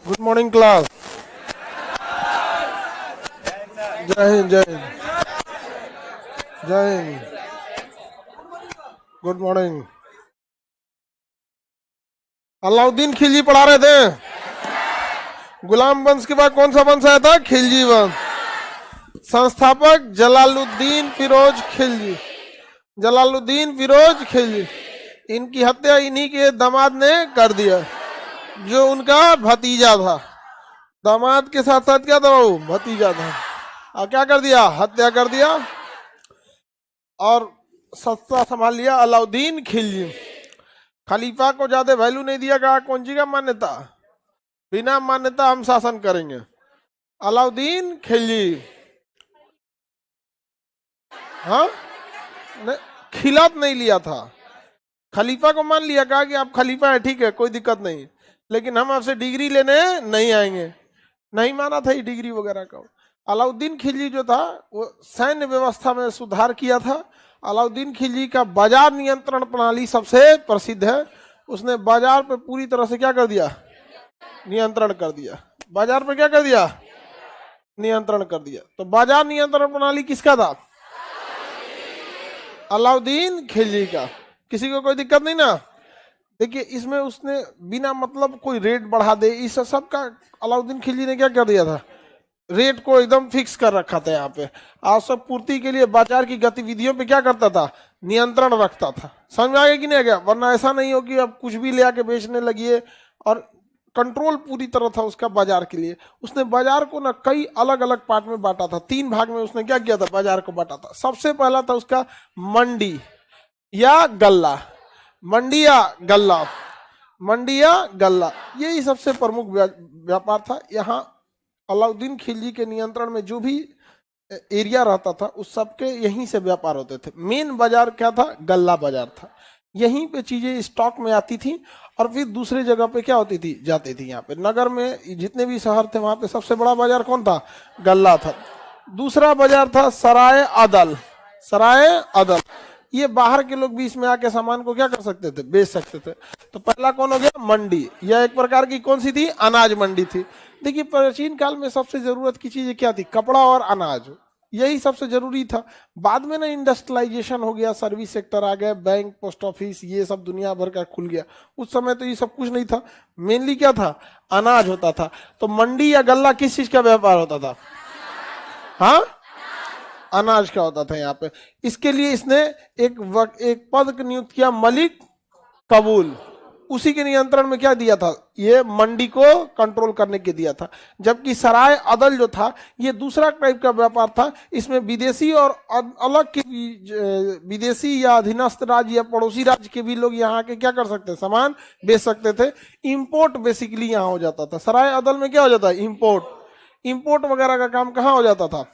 Good morning class. जय हिंद जय हिंद जय हिंद। Good morning. अलाउद्दीन खिलजी पढ़ा रहे थे। गुलाम वंश के बाद कौन सा वंश आया था? खिलजी वंश। संस्थापक जलालुद्दीन फिरोज खिलजी। जलालुद्दीन फिरोज खिलजी। इनकी हत्या इन्हीं के दामाद ने कर दिया, जो उनका भतीजा था। दामाद के साथ साथ क्या था? वो भतीजा था। और क्या कर दिया? हत्या कर दिया और सत्ता संभाल लिया अलाउद्दीन खिलजी। खलीफा को ज्यादा वैल्यू नहीं दिया गया। कौन जी का मान्यता? बिना मान्यता हम शासन करेंगे। अलाउद्दीन खिलजी। हाँ, खिलाफ नहीं लिया था। खलीफा को मान लिया, कहा कि आप खलीफा है, ठीक है, कोई दिक्कत नहीं, लेकिन हम आपसे डिग्री लेने नहीं आएंगे। नहीं माना था ये डिग्री वगैरह का। अलाउद्दीन खिलजी जो था वो सैन्य व्यवस्था में सुधार किया था। अलाउद्दीन खिलजी का बाजार नियंत्रण प्रणाली सबसे प्रसिद्ध है। उसने बाजार पे पूरी तरह से क्या कर दिया? नियंत्रण कर दिया। बाजार पे क्या कर दिया? नियंत्रण कर दिया। तो बाजार नियंत्रण प्रणाली किसका था? अलाउद्दीन खिलजी का। किसी को कोई दिक्कत नहीं ना? देखिए, इसमें उसने बिना मतलब कोई रेट बढ़ा दे, इस सब का अलाउद्दीन खिलजी ने क्या कर दिया था? रेट को एकदम फिक्स कर रखा था। यहाँ पे आवश्यक पूर्ति के लिए बाजार की गतिविधियों पे क्या करता था? नियंत्रण रखता था। समझ में आ गया कि नहीं आ गया? वरना ऐसा नहीं हो कि अब कुछ भी ले आके बेचने लगिए। और कंट्रोल पूरी तरह था उसका बाजार के लिए। उसने बाजार को ना कई अलग अलग पार्ट में बांटा था। 3 भाग में उसने क्या किया था? बाजार को बांटा था। सबसे पहला था उसका मंडी या गल्ला। मंडी या गल्ला, मंडी या गल्ला, यही सबसे प्रमुख व्यापार था। यहाँ अलाउद्दीन खिलजी के नियंत्रण में जो भी एरिया रहता था उस सबके यहीं से व्यापार होते थे। मेन बाजार क्या था? गल्ला बाजार था। यहीं पे चीजें स्टॉक में आती थी और फिर दूसरे जगह पे क्या होती थी? जाती थी। यहाँ पे नगर में जितने भी शहर थे वहां पे सबसे बड़ा बाजार कौन था? गल्ला था। दूसरा बाजार था सराय अदल। सराय अदल, ये बाहर के लोग भी इसमें आके सामान को क्या कर सकते थे? बेच सकते थे। तो पहला कौन हो गया? मंडी। यह एक प्रकार की कौन सी थी? अनाज मंडी थी। देखिए, प्राचीन काल में सबसे जरूरत की चीजें क्या थी? कपड़ा और अनाज, यही सबसे जरूरी था। बाद में ना इंडस्ट्रियलाइजेशन हो गया, सर्विस सेक्टर आ गया, बैंक, पोस्ट ऑफिस, ये सब दुनिया भर का खुल गया। उस समय तो ये सब कुछ नहीं था। मेनली क्या था? अनाज होता था। तो मंडी या गल्ला किस चीज का व्यापार होता था? हाँ, अनाज का होता था यहाँ पे। इसके लिए इसने एक पद नियुक्त किया, मलिक कबूल। उसी के नियंत्रण में क्या दिया था? ये मंडी को कंट्रोल करने के दिया था। जबकि सराय अदल जो था ये दूसरा टाइप का व्यापार था। इसमें विदेशी और अलग के विदेशी या अधीनस्थ राज्य या पड़ोसी राज्य के भी लोग यहाँ के क्या कर सकते थे? सामान बेच सकते थे। इंपोर्ट बेसिकली यहाँ हो जाता था। सराय अदल में क्या हो जाता है? इंपोर्ट वगैरह का काम कहाँ हो जाता था?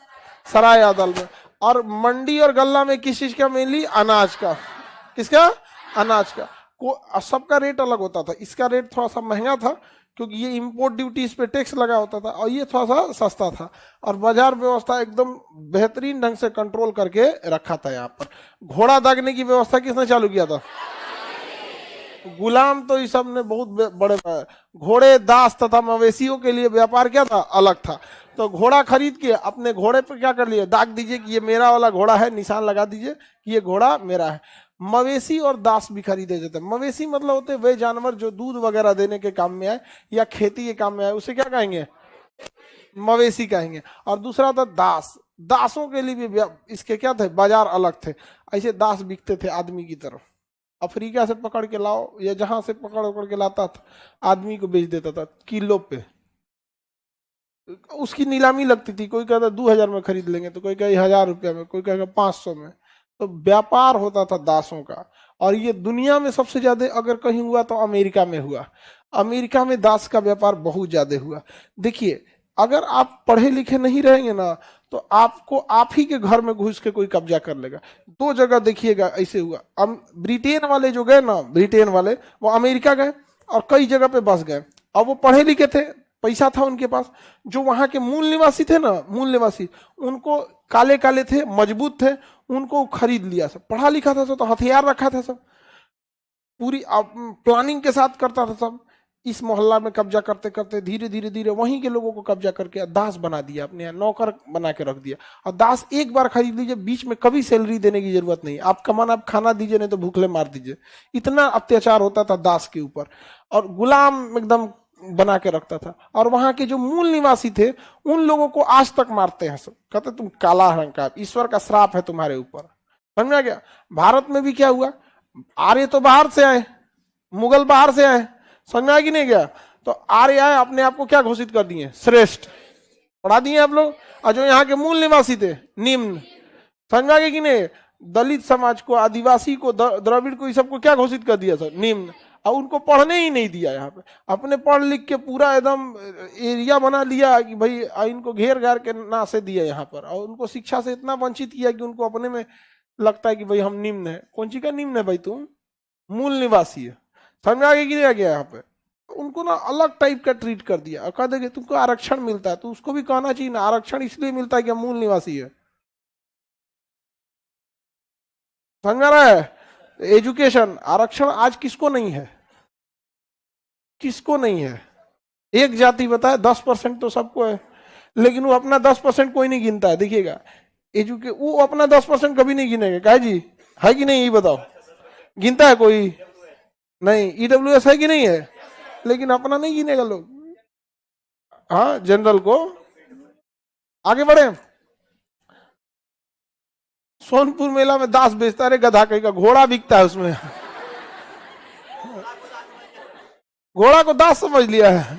सराय अदल में। और मंडी और गल्ला में किस चीज का? मेनली अनाज का। किसका? अनाज का। सबका रेट अलग होता था। इसका रेट थोड़ा सा महंगा था क्योंकि ये इंपोर्ट ड्यूटी इस पे टैक्स लगा होता था, और ये थोड़ा सा सस्ता था। और बाजार व्यवस्था एकदम बेहतरीन ढंग से कंट्रोल करके रखा था। यहाँ पर घोड़ा दागने की व्यवस्था किसने चालू किया था? गुलाम तो इस सब ने बहुत बड़े घोड़े, दास तथा मवेशियों के लिए व्यापार क्या था? अलग था। तो घोड़ा खरीद के अपने घोड़े पर क्या कर लिए? दाग दीजिए कि ये मेरा वाला घोड़ा है, निशान लगा दीजिए कि ये घोड़ा मेरा है। मवेशी और दास भी खरीदे जाते। मवेशी मतलब होते वे जानवर जो दूध वगैरह देने के काम में आए या खेती के काम में आए, उसे क्या कहेंगे? मवेशी कहेंगे। और दूसरा था दास। दासों के लिए भी इसके क्या थे? बाजार अलग थे। ऐसे दास बिकते थे आदमी की तरफ। अफ्रीका से पकड़ के लाओ या जहां से पकड़ के लाता था, आदमी को बेच देता था किलो पे। उसकी नीलामी लगती थी। कोई कहता 2000 में खरीद लेंगे, तो कोई कहे 1000 रुपया में, कोई कहेगा 500 में। तो व्यापार होता था दासों का। और ये दुनिया में सबसे ज्यादा अगर कहीं हुआ तो अमेरिका में हुआ। अमेरिका में दास का व्यापार बहुत ज्यादा हुआ। देखिए, अगर आप पढ़े लिखे नहीं रहेंगे ना तो आपको आप ही के घर में घुस के कोई कब्जा कर लेगा। 2 जगह देखिएगा ऐसे हुआ। ब्रिटेन वाले जो गए ना, ब्रिटेन वाले वो अमेरिका गए और कई जगह पे बस गए। और वो पढ़े लिखे थे, पैसा था उनके पास। जो वहां के मूल निवासी थे ना, मूल निवासी, उनको काले काले थे, मजबूत थे, उनको खरीद लिया। सब पढ़ा लिखा था, सब तो हथियार रखा था, सब पूरी प्लानिंग के साथ करता था सब। इस मोहल्ला में कब्जा करते करते धीरे धीरे धीरे वहीं के लोगों को कब्जा करके दास बना दिया, अपने यहाँ नौकर बना के रख दिया। और दास एक बार खरीद लीजिए, बीच में कभी सैलरी देने की जरूरत नहीं, आप कमान आप खाना दीजिए, नहीं तो भूखले मार दीजिए। इतना अत्याचार होता था दास के ऊपर, और गुलाम एकदम बना के रखता था। और वहां के जो मूल निवासी थे उन लोगों को आज तक मारते हैं सब, कहते तुम काला रंग का, ईश्वर का श्राप है तुम्हारे ऊपर। समझ में आ गया? भारत में भी क्या हुआ, आर्य तो बाहर से आए, मुगल बाहर से आए, समझ में आ कि नहीं गया? तो आर्य आए, अपने आप को क्या घोषित कर दिए, श्रेष्ठ, पढ़ा दिए आप लोग। और जो यहाँ के मूल निवासी थे निम्न, समझ में आ गया कि नहीं? दलित समाज को, आदिवासी को, द्रविड़ को, ये सबको क्या घोषित कर दिया सर, निम्न। और उनको पढ़ने ही नहीं दिया यहाँ पे, अपने पढ़ लिख के पूरा एकदम एरिया बना लिया कि भाई इनको घेर घार के नासे दिया यहाँ पर, और उनको शिक्षा से इतना वंचित किया कि उनको अपने में लगता है कि भाई हम निम्न है। कौन सी का निम्न है भाई, तुम मूल निवासी है। समझ में आगे गिरा गया यहाँ पे, उनको ना अलग टाइप का ट्रीट कर दिया और कह देंगे तुमको आरक्षण मिलता है, तो उसको भी कहना चाहिए ना, आरक्षण इसलिए मिलता है कि हम मूल निवासी है। समझ में आ रहा है? एजुकेशन, आरक्षण आज किसको नहीं है, किसको नहीं है? एक जाति बताए 10% तो सबको है, लेकिन वो अपना 10% कोई नहीं गिनता है। देखिएगा वो अपना 10% कभी नहीं गिनेगा, कहे जी है कि नहीं, ये बताओ, गिनता है कोई? नहीं। ईडब्ल्यूएस है कि नहीं है, लेकिन अपना नहीं गिनेगा लोग। हाँ, जनरल को। आगे बढ़े। सोनपुर मेला में दास बेचता है, गधा कहीं का घोड़ा बिकता है उसमें, घोड़ा को दास समझ लिया है।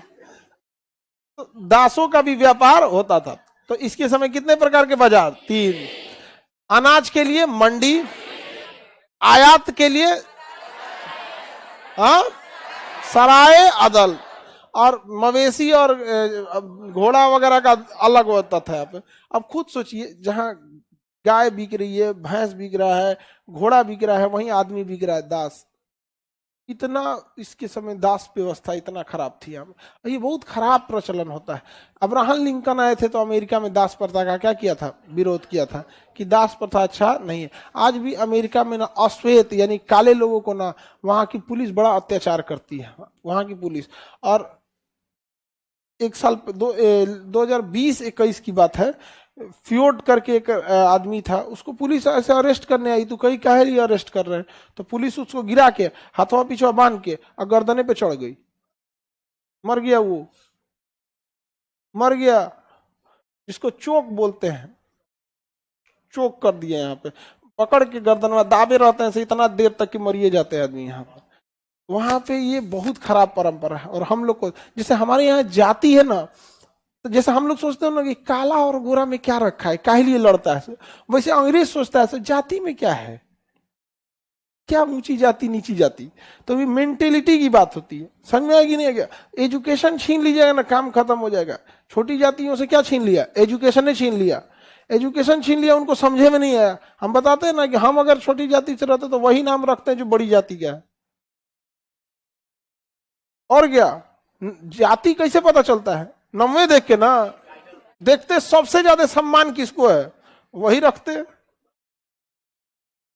तो दासों का भी व्यापार होता था। तो इसके समय कितने प्रकार के बाजार, 3। अनाज के लिए मंडी, आयात के लिए सराय अदल, और मवेशी और घोड़ा वगैरह का अलग होता था। अब खुद सोचिए, जहां गाय बिक रही है, भैंस बिक रहा है, घोड़ा बिक रहा है, वहीं आदमी बिक रहा है दास। इतना इसके समय दास व्यवस्था इतना खराब थी। ये बहुत खराब प्रचलन होता है। अब्राहम लिंकन आए थे तो अमेरिका में दास प्रथा का क्या किया था, विरोध किया था कि दास प्रथा अच्छा नहीं है। आज भी अमेरिका में ना अश्वेत यानी काले लोगों को ना वहां की पुलिस बड़ा अत्याचार करती है, वहां की पुलिस। और एक साल 2020-21 की बात है, फ्योर्ड करके एक आदमी था, उसको पुलिस ऐसे अरेस्ट करने आई। तो कहीं काहे लिए अरेस्ट कर रहे हैं, तो पुलिस उसको गिरा के हाथों पीछे बांध के और गर्दने पे चढ़ गई, मर गया, वो मर गया। जिसको चोक बोलते हैं, चोक कर दिया यहाँ पे, पकड़ के गर्दन में दाबे रहते हैं, इतना देर तक कि मरिए जाते हैं आदमी यहाँ पर। वहां पे ये बहुत खराब परंपरा है। और हम लोग को, जैसे हमारे यहाँ जाति है ना, तो जैसे हम लोग सोचते हैं ना कि काला और गोरा में क्या रखा है, काहे लिए लड़ता है, वैसे अंग्रेज सोचता है जाति में क्या है, क्या ऊंची जाति नीची जाति। तो भी मेंटेलिटी की बात होती है। समझ में आएगी नहीं? एजुकेशन छीन लीजिएगा ना, काम खत्म हो जाएगा। छोटी जातियों से क्या छीन लिया, एजुकेशन ने छीन लिया, एजुकेशन छीन लिया, उनको समझे में नहीं आया। हम बताते हैं ना कि हम अगर छोटी जाति से रहते तो वही नाम रखते हैं जो बड़ी जाति का है। और क्या, जाति कैसे पता चलता है, नंबर देख के ना, देखते सबसे ज्यादा सम्मान किसको है वही रखते।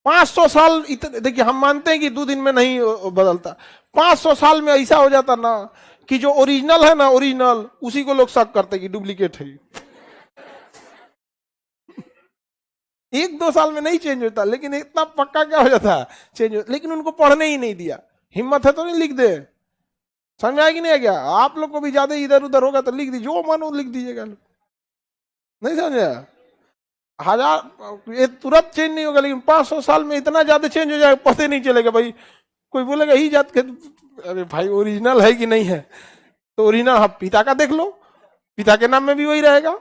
500 साल देखिए, हम मानते हैं कि 2 दिन में नहीं बदलता, 500 साल में ऐसा हो जाता ना कि जो ओरिजिनल है ना, ओरिजिनल उसी को लोग शक करते कि डुप्लीकेट है। 1-2 साल में नहीं चेंज होता, लेकिन इतना पक्का क्या हो जाता है, चेंज हो। लेकिन उनको पढ़ने ही नहीं दिया। हिम्मत है तो नहीं लिख दे, समझ आएगी नहीं? क्या आप लोग को भी ज्यादा इधर उधर होगा तो लिख दीजिए, जो मन हो लिख दीजिएगा। नहीं समझे? 1000 ये तुरंत चेंज नहीं होगा, लेकिन 500 साल में इतना ज्यादा चेंज हो जाएगा, पता नहीं चलेगा। भाई कोई बोलेगा ही जात के, अरे भाई ओरिजिनल है कि नहीं है, तो ओरिजिनल आप पिता का देख लो, पिता के नाम में भी वही रहेगा।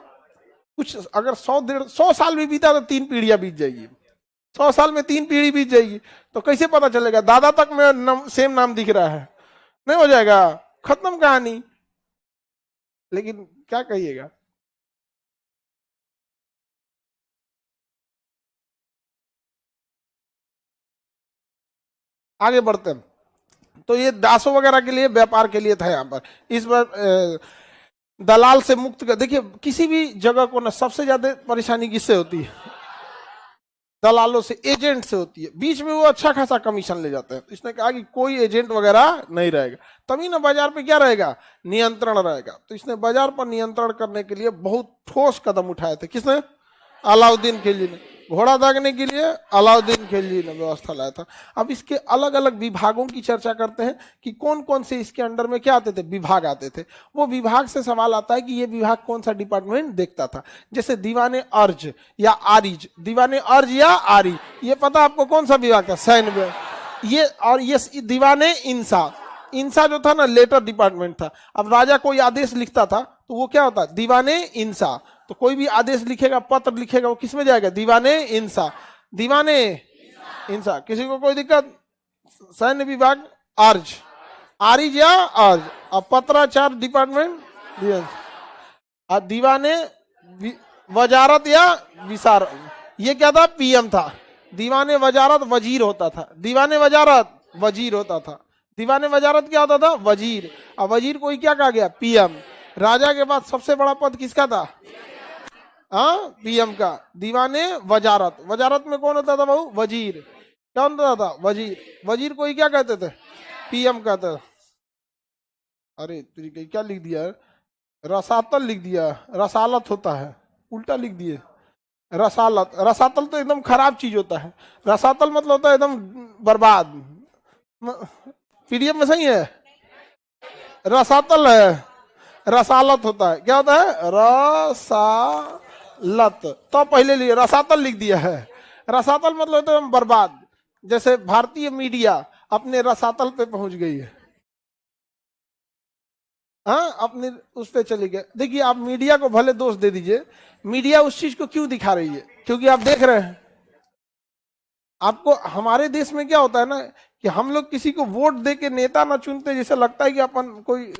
कुछ अगर 100 साल भी बीता तो 3 पीढ़ियां बीत जाएगी, 100 साल में 3 पीढ़ी बीत जाएगी, तो कैसे पता चलेगा? दादा तक में सेम नाम दिख रहा है, नहीं हो जाएगा, खत्म कहानी। लेकिन क्या कहिएगा, आगे बढ़ते हैं। तो ये दासों वगैरह के लिए, व्यापार के लिए था यहाँ पर। इस बार दलाल से मुक्त कर, देखिए किसी भी जगह को ना सबसे ज्यादा परेशानी किससे होती है, दलालों से, एजेंट से होती है, बीच में वो अच्छा खासा कमीशन ले जाते हैं। तो इसने कहा कि कोई एजेंट वगैरह नहीं रहेगा, तभी ना बाजार पे क्या रहेगा, नियंत्रण रहेगा। तो इसने बाजार पर नियंत्रण करने के लिए बहुत ठोस कदम उठाए थे। किसने? अलाउद्दीन खिलजी ने। घोड़ा दागने के लिए अलाउद्दीन खिलजी ने व्यवस्था लाया था। अब इसके अलग अलग विभागों की चर्चा करते हैं कि कौन कौन से इसके अंडर में क्या आते थे, विभाग आते थे। वो विभाग से सवाल आता है कि ये विभाग कौन सा डिपार्टमेंट देखता था। जैसे दीवाने अर्ज या आरिज, दीवाने अर्ज या आरी, ये पता आपको कौन सा विभाग था? सैन्य विभाग। ये और ये दीवाने इंसा, इंसा जो था ना लेटर डिपार्टमेंट था। अब राजा कोई आदेश लिखता था तो वो क्या होता, दीवाने इंसा। तो कोई भी आदेश लिखेगा, पत्र लिखेगा, वो किस में जाएगा? दीवाने इंसा, दीवाने इंसा। किसी को कोई दिक्कत? सैन्य विभाग अर्ज, आरिज या अर्ज। अब पत्राचार डिपार्टमेंट दीवाने वजारत या विसार, ये क्या था? पीएम था। दीवाने वजारत वजीर होता था, दीवाने वजारत वजीर होता था। दीवाने वजारत क्या होता था? वजीर। अब वजीर कोई क्या कहा गया? पीएम। राजा के बाद सबसे बड़ा पद किसका था? हाँ, पीएम का। दीवाने वजारत, वजारत में कौन होता था बाबू? वजीर। क्या होता था? वजीर। वजीर कोई क्या कहते थे? पीएम कहते थे। अरे तरीके क्या लिख दिया? रसातल लिख दिया, रसालत होता है, उल्टा लिख दिए रसालत। रसातल तो एकदम खराब चीज होता है, रसातल मतलब होता है एकदम बर्बाद। पीडीएफ में सही है, रसातल है, रसालत होता है। क्या होता है? रसालत। तो पहले लिए रसातल लिख दिया है। रसातल मतलब होता है बर्बाद। जैसे भारतीय मीडिया अपने रसातल पे पहुंच गई है, हाँ, अपने उस पे चली गई। देखिए, आप मीडिया को भले दोष दे दीजिए, मीडिया उस चीज को क्यों दिखा रही है? क्योंकि आप देख रहे हैं। आपको हमारे देश में क्या होता है ना कि हम लोग किसी को वोट दे के नेता ना चुनते, जैसे लगता है कि अपन कोई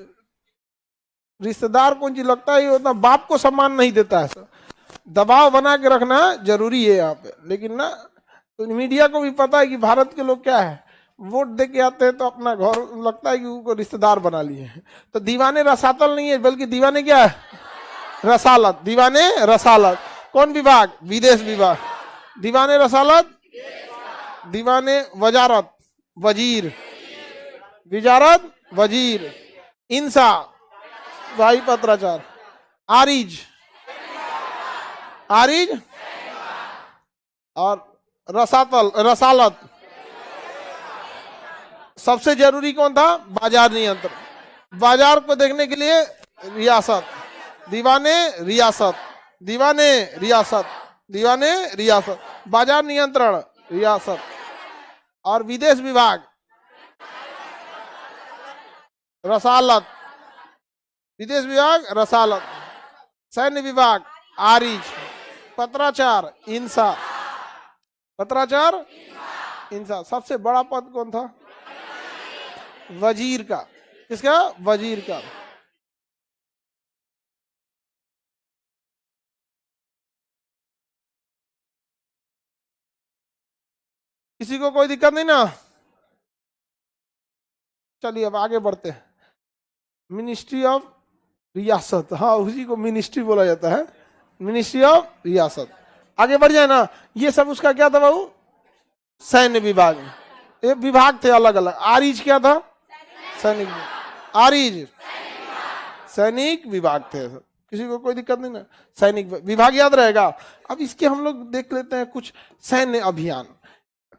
रिश्तेदार कौन चीज लगता है, उतना बाप को सम्मान नहीं देता है। दबाव बना के रखना जरूरी है यहाँ पे। लेकिन ना, तो मीडिया को भी पता है कि भारत के लोग क्या है, वोट दे के आते हैं तो अपना घर लगता है कि उनको रिश्तेदार बना लिए हैं। तो दीवाने रसातल नहीं है, बल्कि दीवाने क्या है? रसालत। दीवाने रसालत। कौन विभाग? विदेश विभाग। दीवाने रसालत, दीवाने वजारत वजीर, विजारत वजीर, इंसा भाई पत्राचार, आरिज, आरिज और रसातल, रसालत। सबसे जरूरी कौन था? बाजार नियंत्रण। बाजार को देखने के लिए रियासत, दीवाने रियासत, दीवाने रियासत, दीवाने रियासत। बाजार नियंत्रण रियासत। और विदेश विभाग रसालत, विदेश विभाग रसालत। सैन्य विभाग आरिज, पत्राचार इंसा, पत्राचार इंसा। सबसे बड़ा पद कौन था? वजीर का। किसका? वजीर का। किसी को कोई दिक्कत नहीं ना? चलिए अब आगे बढ़ते हैं। मिनिस्ट्री ऑफ रियासत, हाँ उसी को मिनिस्ट्री बोला जाता है, मिनिस्ट्री ऑफ रियासत। आगे बढ़ जाए ना। ये सब उसका क्या था बाबू? सैन्य विभाग। ये विभाग थे अलग अलग। आरिज क्या था? सैनिक। आरिज सैनिक विभाग थे। किसी को कोई दिक्कत नहीं ना? सैनिक विभाग याद रहेगा। अब इसके हम लोग देख लेते हैं कुछ सैन्य अभियान।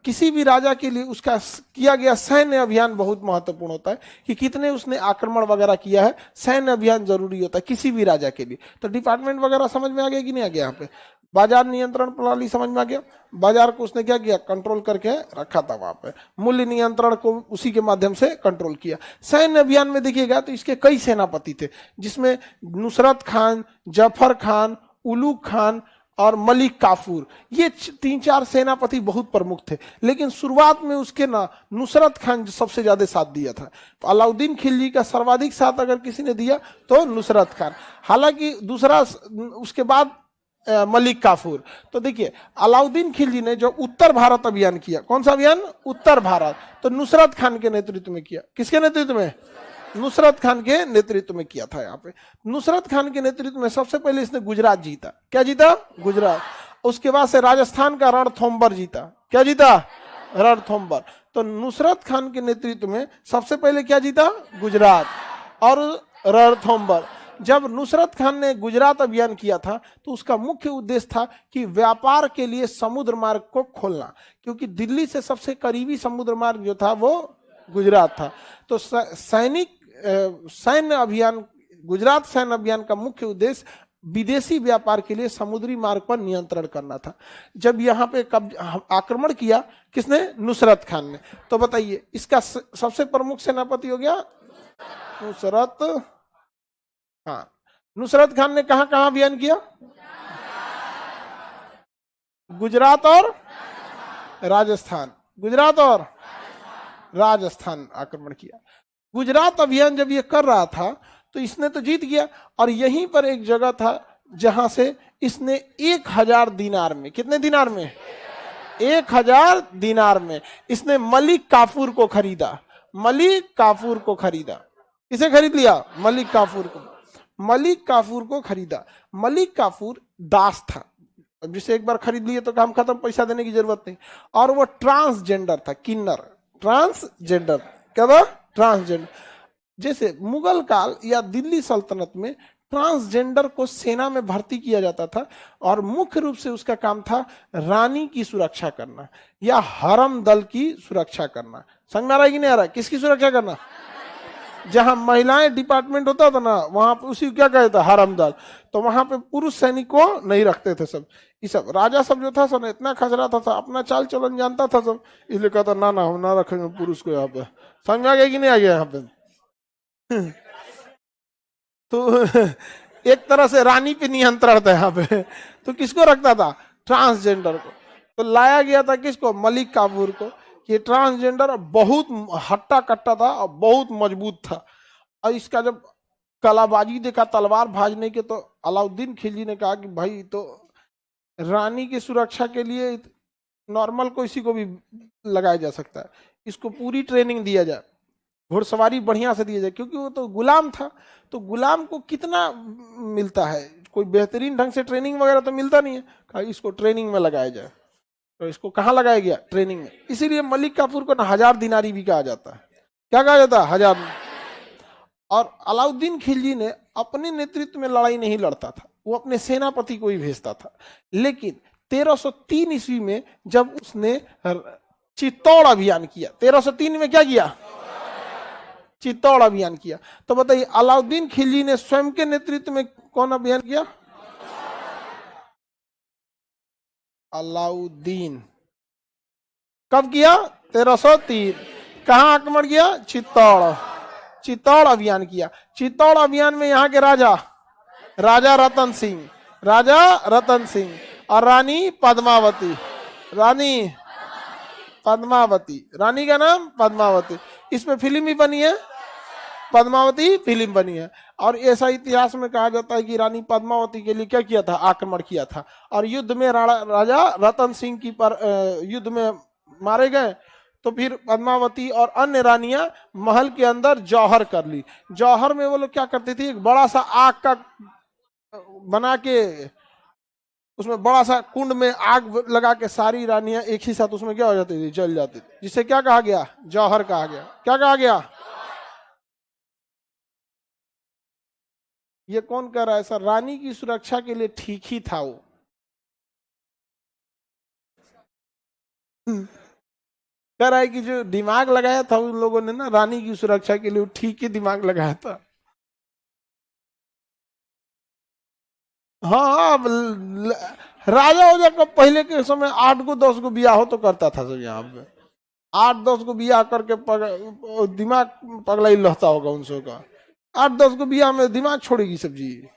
किसी भी राजा के लिए उसका किया गया सैन्य अभियान बहुत महत्वपूर्ण होता है कि कितने उसने आक्रमण वगैरह किया है। सैन्य अभियान जरूरी होता है किसी भी राजा के लिए। तो डिपार्टमेंट वगैरह समझ में आ गया कि नहीं आ गया? यहाँ पे बाजार नियंत्रण प्रणाली समझ में आ गया। बाजार को उसने क्या किया? कंट्रोल करके रखा था वहां पे। मूल्य नियंत्रण को उसी के माध्यम से कंट्रोल किया। सैन्य अभियान में देखिएगा तो इसके कई सेनापति थे, जिसमें नुसरत खान, जफर खान, उलूग खान और मलिक काफूर, ये 3-4 सेनापति बहुत प्रमुख थे। लेकिन शुरुआत में उसके ना नुसरत खान सबसे ज्यादा साथ दिया था। तो अलाउद्दीन खिलजी का सर्वाधिक साथ अगर किसी ने दिया तो नुसरत खान। हालांकि दूसरा उसके बाद मलिक काफूर। तो देखिए, अलाउद्दीन खिलजी ने जो उत्तर भारत अभियान किया, कौन सा अभियान? उत्तर भारत, तो नुसरत खान के नेतृत्व में किया। किसके नेतृत्व में? नुसरत खान के नेतृत्व में किया था। यहाँ पे नुसरत खान के नेतृत्व में सबसे पहले इसने गुजरात जीता। क्या जीता? गुजरात। उसके बाद से राजस्थान का रणथंभौर जीता। क्या जीता? रणथंभौर। तो नुसरत खान के नेतृत्व में सबसे पहले क्या जीता? गुजरात और रणथंभौर। जब नुसरत खान ने गुजरात अभियान किया था तो उसका मुख्य उद्देश्य था कि व्यापार के लिए समुद्र मार्ग को खोलना, क्योंकि दिल्ली से सबसे करीबी समुद्र मार्ग जो था वो गुजरात था। तो सैन्य अभियान, गुजरात सैन्य अभियान का मुख्य उद्देश्य विदेशी व्यापार के लिए समुद्री मार्ग पर नियंत्रण करना था। जब यहाँ पे आक्रमण किया किसने? नुसरत खान ने। तो बताइए इसका सबसे प्रमुख सेनापति हो गया नुसरत। हाँ, नुसरत खान ने कहां कहां अभियान किया? गुजरात और राजस्थान। गुजरात और राजस्थान आक्रमण किया। गुजरात अभियान जब ये कर रहा था तो इसने तो जीत गया, और यहीं पर एक जगह था जहां से इसने 1000 दिनार में, कितने दिनार में? 1000 दिनार में इसने मलिक काफूर को खरीदा। मलिक काफूर को खरीदा। किसे खरीद लिया? मलिक काफूर को। मलिक काफूर को खरीदा। मलिक काफूर दास था, जिसे एक बार खरीद लिए तो काम खत्म, पैसा देने की जरूरत नहीं। और वो ट्रांसजेंडर था, किन्नर, ट्रांसजेंडर। क्या था? ट्रांसजेंडर। जैसे मुगल काल या दिल्ली सल्तनत में ट्रांसजेंडर को सेना में भर्ती किया जाता था, और मुख्य रूप से उसका काम था रानी की सुरक्षा करना या हरम दल की सुरक्षा करना। समझ में आ रहा है कि नहीं आ रहा? किसकी सुरक्षा करना? जहां महिलाएं डिपार्टमेंट होता था ना, वहां पे उसी क्या कहता? हरम दल। तो वहां पे पुरुष सैनिक को नहीं रखते थे सब। ये सब राजा सब जो था सब इतना खचरा था, अपना चाल चलन जानता था सब, इसलिए कहता ना ना हम ना रखेंगे पुरुष को यहाँ पे। समझ में आ गया कि नहीं आ गया यहाँ पे? तो एक तरह से रानी पे नियंत्रण था यहाँ पे। तो किसको रखता था? ट्रांसजेंडर को। तो लाया गया था किसको? मलिक काफूर को। ये ट्रांसजेंडर बहुत हट्टा कट्टा था और बहुत मजबूत था। और इसका जब कलाबाजी देखा, तलवार भाजने के, तो अलाउद्दीन खिलजी ने कहा कि भाई तो रानी की सुरक्षा के लिए नॉर्मल किसी को भी लगाया जा सकता है, इसको पूरी ट्रेनिंग दिया जाए, घुड़सवारी बढ़िया से दिया जाए, क्योंकि वो तो गुलाम था। तो गुलाम को कितना मिलता है? कोई बेहतरीन ढंग से ट्रेनिंग वगैरह तो मिलता नहीं है। कहा इसको ट्रेनिंग में लगाया जाए। तो इसको कहाँ लगाया गया? ट्रेनिंग में। इसीलिए मलिक काफूर को ना 1000 दिनारी भी कहा जाता है। क्या कहा जाता है? 1000। और अलाउद्दीन खिलजी ने अपने नेतृत्व में लड़ाई नहीं लड़ता था, वो अपने सेनापति को ही भेजता था। लेकिन 1303 ईस्वी में जब उसने चित्तौड़ अभियान किया, 1303 में क्या किया? चित्तौड़ अभियान किया। तो बताइए अलाउद्दीन खिलजी ने स्वयं के नेतृत्व में कौन अभियान किया? अलाउद्दीन। कब किया? 1303। कहां आक्रमण किया? चित्तौड़। चित्तौड़ अभियान किया। चित्तौड़ अभियान में यहाँ के राजा रतन सिंह, राजा रतन सिंह और रानी पद्मावती। रानी पद्मावती, रानी का नाम पद्मावती। इसमें फिल्म भी बनी है, पद्मावती फिल्म बनी है। और ऐसा इतिहास में कहा जाता है कि रानी पद्मावती के लिए क्या किया था? आक्रमण किया था। और युद्ध में राजा रतन सिंह की युद्ध में मारे गए। तो फिर पद्मावती और अन्य रानियां महल के अंदर जौहर कर ली। जौहर में वो लोग क्या करते थे? एक बड़ा सा आग का बना के उसमें बड़ा सा कुंड में आग लगा के सारी रानियां एक ही साथ उसमें क्या हो जाती थी? जल जाती थी, जिसे क्या कहा गया? जौहर कहा गया। क्या कहा गया? ये कौन कह रहा है सर? रानी की सुरक्षा के लिए ठीक ही था वो। कह रहा है कि जो दिमाग लगाया था उन लोगों ने ना रानी की सुरक्षा के लिए, ठीक ही दिमाग लगाया था। हाँ, राजा हो जाकर पहले के समय 8 को 10 को बियाह हो तो करता था सब यहाँ पे। 8-10 को बियाह करके दिमाग पगला ही रहता होगा उन सब का। 8-10 को बियाह में दिमाग छोड़ेगी सब्जी।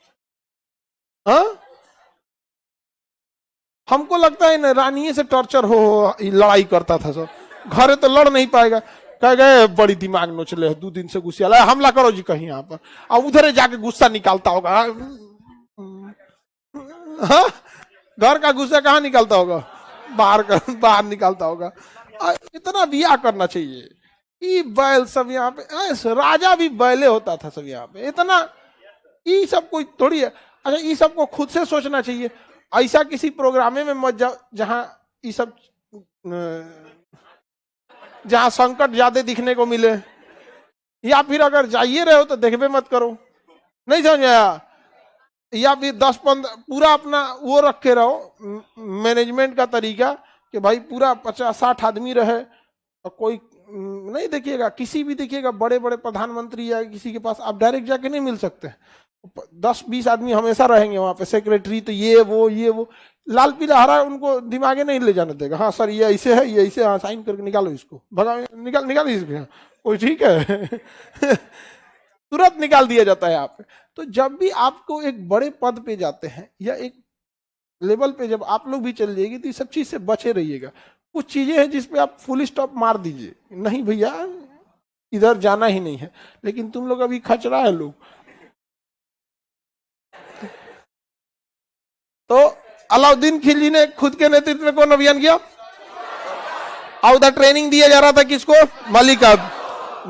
हाँ, हमको लगता है ना रानी से टॉर्चर हो लड़ाई करता था सब। घरे तो लड़ नहीं पाएगा, कह गए बड़ी दिमाग नोचले 2 दिन से गुस्सा, हमला करो जी कहीं यहाँ पर, और उधर जाके गुस्सा निकालता होगा। हाँ? घर का गुस्सा कहाँ निकालता होगा? बाहर निकालता होगा। इतना बिया करना चाहिए। ये बैल सब यहाँ पे, राजा भी बैले होता था सब यहाँ पे। इतना ये सब कोई थोड़ी है। अच्छा, ये सबको खुद से सोचना चाहिए। ऐसा किसी प्रोग्रामे में मत जाओ जहां ये सब जहां संकट ज्यादा दिखने को मिले, या फिर अगर जाइए रहे हो तो देखबे मत करो, नहीं समझ आया। या फिर 10-15 पूरा अपना वो रख के रहो मैनेजमेंट का तरीका कि भाई पूरा 50-60 आदमी रहे, और कोई नहीं देखिएगा, किसी भी देखिएगा बड़े बड़े प्रधानमंत्री या किसी के पास आप डायरेक्ट जाके नहीं मिल सकते, 10-20 आदमी हमेशा रहेंगे वहां पे, सेक्रेटरी तो ये वो लाल पीला हरा उनको दिमागे नहीं ले जाने देगा। हाँ सर ये ऐसे है, ये ऐसे, हाँ साइन करके निकालो इसको, भगा निकाल इसको, कोई ठीक है तुरंत निकाल दिया जाता है आप। तो जब भी आपको एक बड़े पद पे जाते हैं या एक लेवल पे जब आप लोग भी चल जाएगी, तो ये सब चीज से बचे रहिएगा। कुछ चीजें हैं जिसपे आप फुल स्टॉप मार दीजिए, नहीं भैया इधर जाना ही नहीं है, लेकिन तुम लोग अभी खचरा है लोग। तो अलाउद्दीन खिलजी ने खुद के नेतृत्व में कौन अभियान किया? और उधर ट्रेनिंग दिया जा रहा था किसको?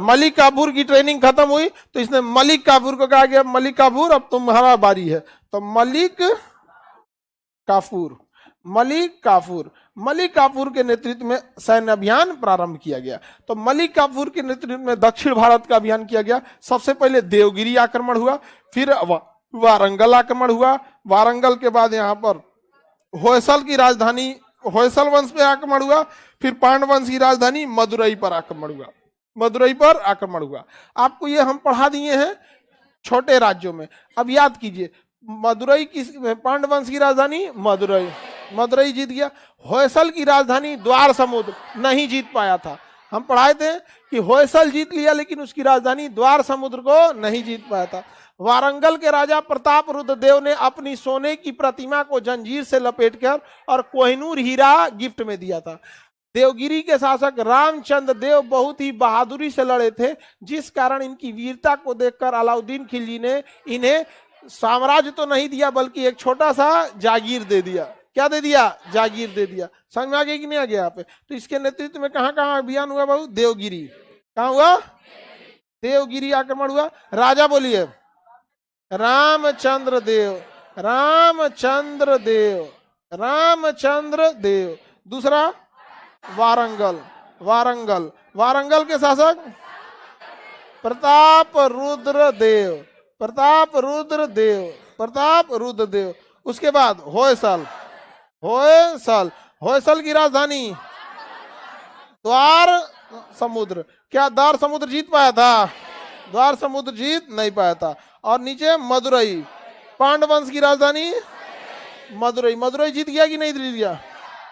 मलिक काफूर की ट्रेनिंग खत्म हुई तो इसने मलिक काफूर को कहा गया, मलिक काफूर अब तुम्हारा बारी है। तो मलिक काफूर के नेतृत्व में सैन्य अभियान प्रारंभ किया गया। तो मलिक काफूर के नेतृत्व में दक्षिण भारत का अभियान किया गया। सबसे पहले देवगिरी आक्रमण हुआ, फिर वारंगल आक्रमण हुआ, वारंगल के बाद यहाँ पर होयसल की राजधानी, होयसल वंश पे आक्रमण हुआ, फिर पांडव वंश की राजधानी मदुरई पर आक्रमण हुआ। आपको ये हम पढ़ा दिए हैं छोटे राज्यों में, अब याद कीजिए। मदुरई की पांडव वंश की राजधानी मदुरई जीत गया। होयसल की राजधानी द्वार समुद्र नहीं जीत पाया था, हम पढ़ाए थे कि होयसल जीत लिया लेकिन उसकी राजधानी द्वार समुद्र को नहीं जीत पाया था। वारंगल के राजा प्रताप रुद्र देव ने अपनी सोने की प्रतिमा को जंजीर से लपेटकर और कोहिनूर हीरा गिफ्ट में दिया था। देवगिरी के शासक रामचंद्र देव बहुत ही बहादुरी से लड़े थे, जिस कारण इनकी वीरता को देखकर अलाउद्दीन खिलजी ने इन्हें साम्राज्य तो नहीं दिया बल्कि एक छोटा सा जागीर दे दिया। क्या दे दिया? जागीर दे दिया। समझ में आ गया कि नहीं आ गया यहाँ पे? तो इसके नेतृत्व में कहाँ कहाँ अभियान हुआ बाबू? देवगिरी। कहाँ हुआ? देवगिरी आक्रमण हुआ। राजा बोलिए रामचंद्र देव। दूसरा वारंगल के शासक प्रताप रुद्र देव। उसके बाद होयसल की राजधानी द्वार समुद्र। क्या द्वार समुद्र जीत पाया था? द्वार समुद्र जीत नहीं पाया था। और नीचे मदुरई, पांडव वंश की राजधानी मदुरई जीत गया कि नहीं जीत गया?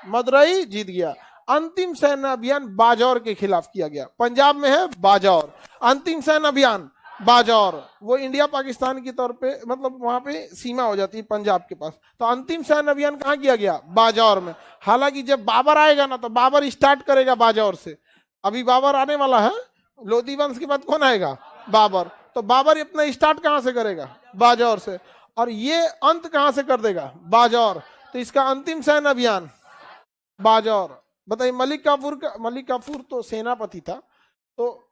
मदुरई जीत गया। अंतिम सैन्य अभियान बाजौर के खिलाफ किया गया। पंजाब में है बाजौर। अंतिम सैन्य अभियान बाजौर, वो इंडिया पाकिस्तान की तौर पे, मतलब वहां पे सीमा हो जाती है पंजाब के पास। तो अंतिम सैन्य अभियान कहाँ किया गया? बाजौर में। हालांकि जब बाबर आएगा ना तो बाबर स्टार्ट करेगा बाजौर से। अभी बाबर आने वाला है, लोधी वंश के बाद कौन आएगा? बाबर। तो बाबर अपना स्टार्ट कहां से करेगा? बाजौर से। और ये अंत कहां से कर देगा? बाजौर। तो इसका अंतिम सैन्य अभियान बाजौर। बताइए मलिक काफूर तो सेनापति था, तो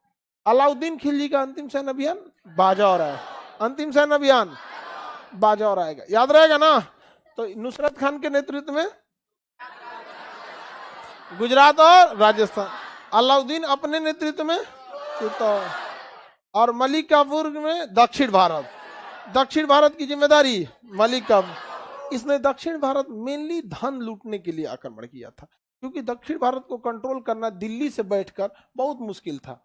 अलाउद्दीन खिलजी का अंतिम सैन्य अभियान बाजौर है। अंतिम सैन्य अभियान बाजौर आएगा, याद रहेगा ना? तो नुसरत खान के नेतृत्व में गुजरात और राजस्थान, अलाउद्दीन अपने नेतृत्व में चित्तौड़, और मलिक काफूर में दक्षिण भारत की जिम्मेदारी मलिक काफूर। इसने दक्षिण भारत मेनली धन लूटने के लिए आक्रमण किया था, क्योंकि दक्षिण भारत को कंट्रोल करना दिल्ली से बैठकर बहुत मुश्किल था।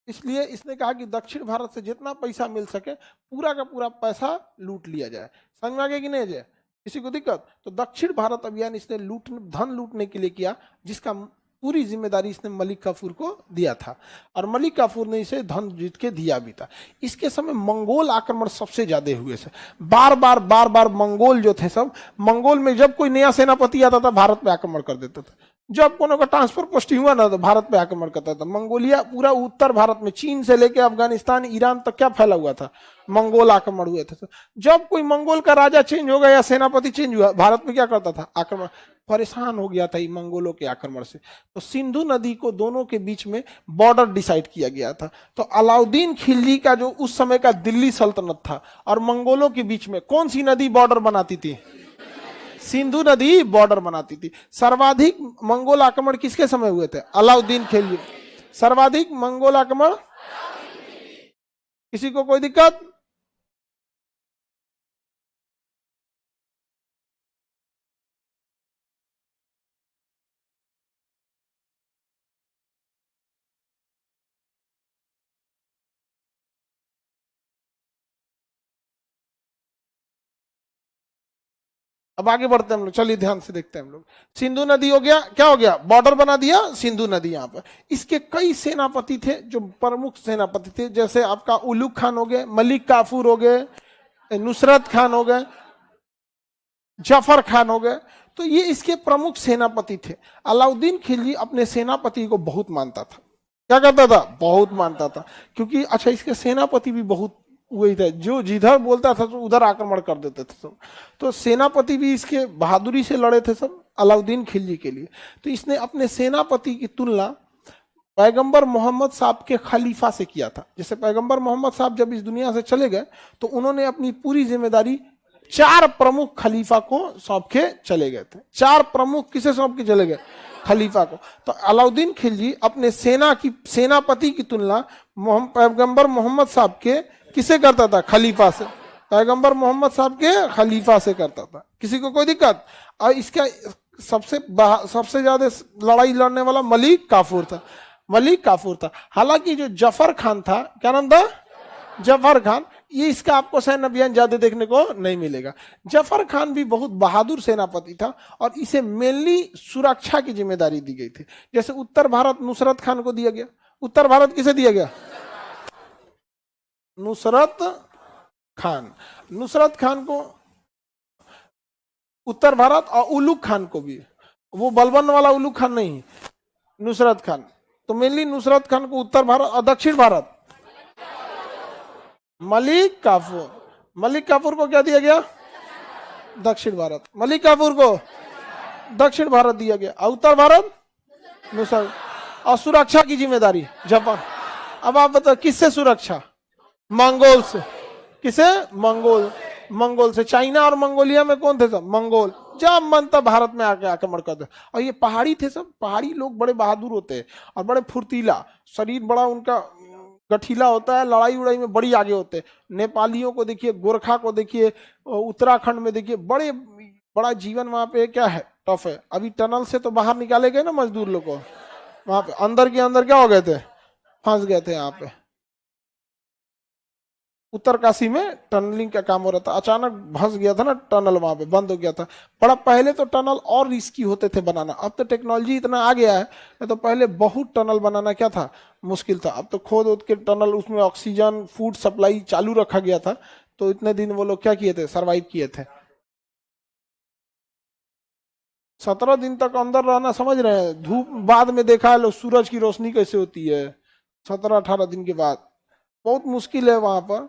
इसलिए इसने कहा कि दक्षिण भारत से जितना पैसा मिल सके पूरा का पूरा पैसा लूट लिया जाए। समझ में आ गया कि नहीं जाए? किसी को दिक्कत? तो दक्षिण भारत अभियान इसने धन लूटने के लिए किया, जिसका पूरी जिम्मेदारी इसने मलिक काफूर को दिया था, और मलिक काफूर ने इसे धन जीत के दिया भी था। इसके समय मंगोल आक्रमण सबसे ज्यादा हुए थे। बार बार मंगोल जो थे सब, मंगोल में जब कोई नया सेनापति आता था भारत पे आक्रमण कर देता था। जब कोनो का ट्रांसफर पोस्टिंग हुआ ना तो भारत पे आक्रमण करता था। मंगोलिया पूरा उत्तर भारत में, चीन से लेके अफगानिस्तान ईरान तक क्या फैला हुआ था? मंगोल आक्रमण हुए थे। जब कोई मंगोल का राजा चेंज हो गया या सेनापति चेंज हुआ, भारत में क्या करता था? आक्रमण। परेशान हो गया था ये मंगोलों के आक्रमण से। तो सिंधु नदी को दोनों के बीच में बॉर्डर डिसाइड किया गया था। तो अलाउद्दीन खिलजी का जो उस समय का दिल्ली सल्तनत था और मंगोलों के बीच में कौन सी नदी बॉर्डर बनाती थी? सिंधु नदी बॉर्डर बनाती थी। सर्वाधिक मंगोल आक्रमण किसके समय हुए थे? अलाउद्दीन खिलजी। सर्वाधिक मंगोल आक्रमण, किसी को कोई दिक्कत? अब आगे बढ़ते हैं हम लोग, चलिए ध्यान से देखते हैं हम लोग। सिंधु नदी हो गया, क्या हो गया? बॉर्डर बना दिया सिंधु नदी यहाँ पर। इसके कई सेनापति थे जो प्रमुख सेनापति थे, जैसे आपका उलुग खान हो गए, मलिक काफूर हो गए, नुसरत खान हो गए, जफर खान हो गए। तो ये इसके प्रमुख सेनापति थे। अलाउद्दीन खिलजी अपने सेनापति को बहुत मानता था। क्या करता था? बहुत मानता था। क्योंकि अच्छा, इसके सेनापति भी बहुत वही था, जो जिधर बोलता था तो उधर आक्रमण कर देते थे सब। तो सेनापति भी इसके बहादुरी से लड़े थे सब अलाउद्दीन खिलजी के लिए। तो इसने अपने सेनापति की तुलना पैगंबर मोहम्मद साहब के खलीफा से किया था। जैसे पैगंबर मोहम्मद साहब जब इस दुनिया से चले गए तो उन्होंने अपनी पूरी जिम्मेदारी 4 प्रमुख खलीफा को सौंप के चले गए थे। 4 प्रमुख किसे सौंप के चले गए? खलीफा को। तो अलाउद्दीन खिलजी अपने सेनापति की तुलना पैगंबर मोहम्मद साहब के किसे करता था? खलीफा से। पैगंबर मोहम्मद साहब के खलीफा से करता था। किसी को कोई दिक्कत? और इसका सबसे ज्यादा लड़ाई लड़ने वाला मलिक काफूर था। मलिक काफूर था। हालांकि जो जफर खान था, क्या नाम था? जफर खान। ये इसका आपको सैन्य अभियान ज्यादा देखने को नहीं मिलेगा। जफर खान भी बहुत बहादुर सेनापति था और इसे मेनली सुरक्षा की जिम्मेदारी दी गई थी। जैसे उत्तर भारत नुसरत खान को दिया गया। उत्तर भारत किसे दिया गया? नुसरत खान। नुसरत खान को उत्तर भारत, और उलुग खान को भी, वो बलबन वाला उलुग खान नहीं, नुसरत खान। तो मेनली नुसरत खान को उत्तर भारत, और दक्षिण भारत मलिक काफूर। मलिक काफूर को क्या दिया गया? दक्षिण भारत। मलिक काफूर को दक्षिण भारत दिया गया, और उत्तर भारत नुसरत। और सुरक्षा की जिम्मेदारी जापान। अब आप बताओ किससे सुरक्षा? मंगोल से। किसे? मंगोल। मंगोल से। चाइना और मंगोलिया में कौन थे सब? मंगोल। जब मन तब भारत में आके आक्रमण करते। और ये पहाड़ी थे सब। पहाड़ी लोग बड़े बहादुर होते हैं और बड़े फुर्तीला, शरीर बड़ा उनका गठीला होता है, लड़ाई उड़ाई में बड़ी आगे होते हैं। नेपालियों को देखिए, गोरखा को देखिए, उत्तराखंड में देखिए, बड़ा जीवन वहां पे क्या है? टफ है। अभी टनल से तो बाहर निकाले गए ना मजदूर लोग को, वहां पे अंदर के अंदर क्या हो गए थे? फंस गए थे। यहाँ पे उत्तरकाशी में टनलिंग का काम हो रहा था, अचानक फंस गया था ना टनल, वहां पे बंद हो गया था। बड़ा पहले तो टनल और रिस्की होते थे बनाना, अब तो टेक्नोलॉजी इतना आ गया है। तो पहले बहुत टनल बनाना क्या था? मुश्किल था। अब तो खोद के टनल, उसमें ऑक्सीजन, फूड सप्लाई चालू रखा गया था। तो इतने दिन वो लोग क्या किए थे? सर्वाइव किए थे। 17 दिन तक अंदर रहना, समझ रहे हैं? धूप बाद में देखा है लोग, सूरज की रोशनी कैसे होती है 17-18 दिन के बाद। बहुत मुश्किल है वहां पर।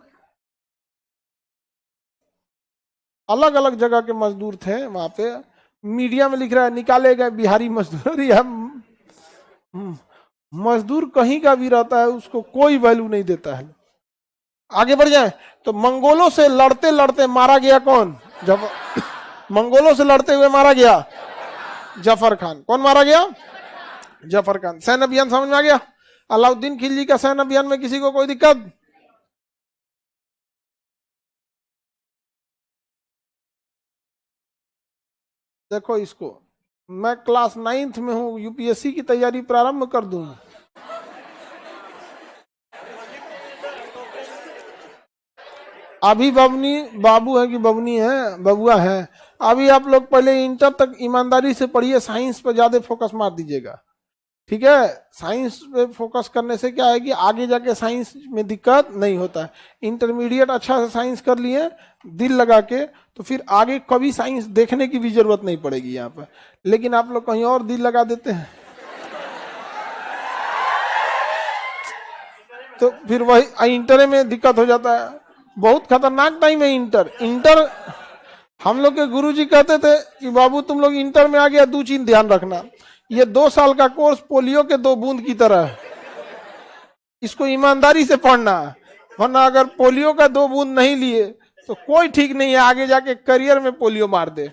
अलग अलग जगह के मजदूर थे वहां पे। मीडिया में लिख रहा है निकाले गए बिहारी मजदूर। मजदूर कहीं का भी रहता है, उसको कोई वैल्यू नहीं देता है। आगे बढ़ जाए तो मंगोलों से लड़ते लड़ते मारा गया कौन? जब मंगोलों से लड़ते हुए मारा गया जफर खान। कौन मारा गया? जफर खान। सैन्य अभियान समझ में आ गया? अलाउद्दीन खिलजी का सैन्य अभियान में किसी को कोई दिक्कत? देखो इसको, मैं क्लास 9th में हूं, यूपीएससी की तैयारी प्रारंभ कर दूं। अभी बबनी बाबू है कि बबनी है? बबुआ है। अभी आप लोग पहले इंटर तक ईमानदारी से पढ़िए, साइंस पर ज्यादा फोकस मार दीजिएगा, ठीक है? साइंस पे फोकस करने से क्या है कि आगे जाके साइंस में दिक्कत नहीं होता है। इंटरमीडिएट अच्छा से साइंस कर लिए दिल लगा के, तो फिर आगे कभी साइंस देखने की भी जरूरत नहीं पड़ेगी यहाँ पर। लेकिन आप लोग कहीं और दिल लगा देते हैं, तो फिर वही इंटर में दिक्कत हो जाता है। बहुत खतरनाक टाइम है इंटर। हम लोग के गुरुजी कहते थे कि बाबू तुम लोग इंटर में आ गया, 2 चीज ध्यान रखना। ये 2 साल का कोर्स पोलियो के 2 बूंद की तरह है, इसको ईमानदारी से पढ़ना। वरना अगर पोलियो का 2 बूंद नहीं लिए तो कोई ठीक नहीं है, आगे जाके करियर में पोलियो मार दे।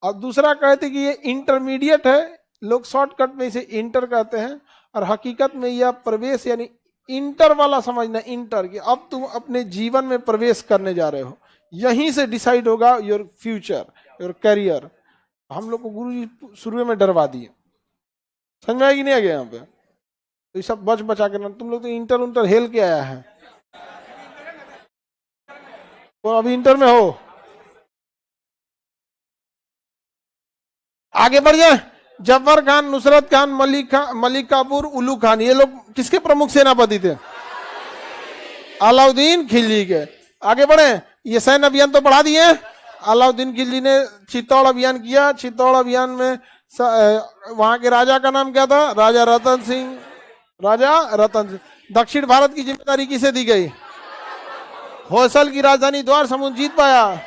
और दूसरा कहते कि ये इंटरमीडिएट है, लोग शॉर्टकट में इसे इंटर कहते हैं, और हकीकत में यह प्रवेश यानी इंटर वाला समझना, इंटर की अब तुम अपने जीवन में प्रवेश करने जा रहे हो, यहीं से डिसाइड होगा योर फ्यूचर, योर करियर। हम लोग को गुरु जी शुरू में डरवा दिए, समझ में आएगी नहीं आ गया यहाँ पे, तो ये सब बच बचा के ना, तुम लोग तो इंटर उंटर हेल के आया है, तो अभी इंटर में हो, आगे बढ़ जाए। जफर खान, नुसरत खान, मलिक काफूर, उल्लू खान, ये लोग किसके प्रमुख सेनापति थे? अलाउद्दीन खिलजी के। आगे बढ़े, ये सैन्य अभियान तो बढ़ा दिए। अलाउद्दीन खिलजी ने चित्तौड़ अभियान किया। चित्तौड़ अभियान में वहां के राजा का नाम क्या था? राजा रतन सिंह। राजा रतन सिंह। दक्षिण भारत की जिम्मेदारी किसे दी गई? होयसल की राजधानी द्वार समुद्र जीत पाया?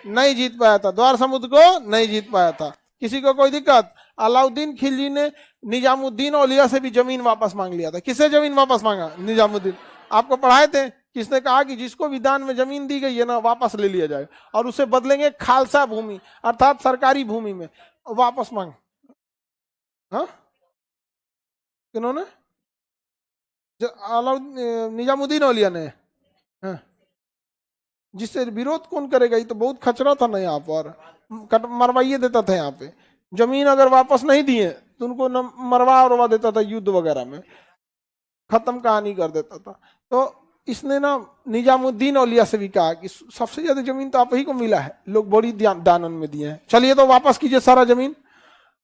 नहीं जीत पाया था, द्वार समुद्र को नहीं जीत पाया था। किसी को कोई दिक्कत? अलाउद्दीन खिलजी ने निजामुद्दीन औलिया से भी जमीन वापस मांग लिया था। किससे जमीन वापस मांगा? निजामुद्दीन। आपको पढ़ाए थे, किसने कहा कि जिसको भी दान में जमीन दी गई है ना, वापस ले लिया जाए और उसे बदलेंगे खालसा भूमि अर्थात सरकारी भूमि में, वापस मांग। हाँ, किन्होंने? निजामुद्दीन औलिया ने। हाँ। जिससे विरोध कौन करेगा? ये तो बहुत खचरा था ना, यहाँ पर मरवाइए देता था। यहाँ पे जमीन अगर वापस नहीं दिए तो उनको न मरवा उरवा देता था, युद्ध वगैरह में खत्म कहानी कर देता था। तो इसने ना निजामुद्दीन औलिया से भी कहा कि सबसे ज्यादा जमीन तो आप ही को मिला है, लोग बड़ी दानन में दिए हैं, चलिए तो वापस कीजिए सारा जमीन।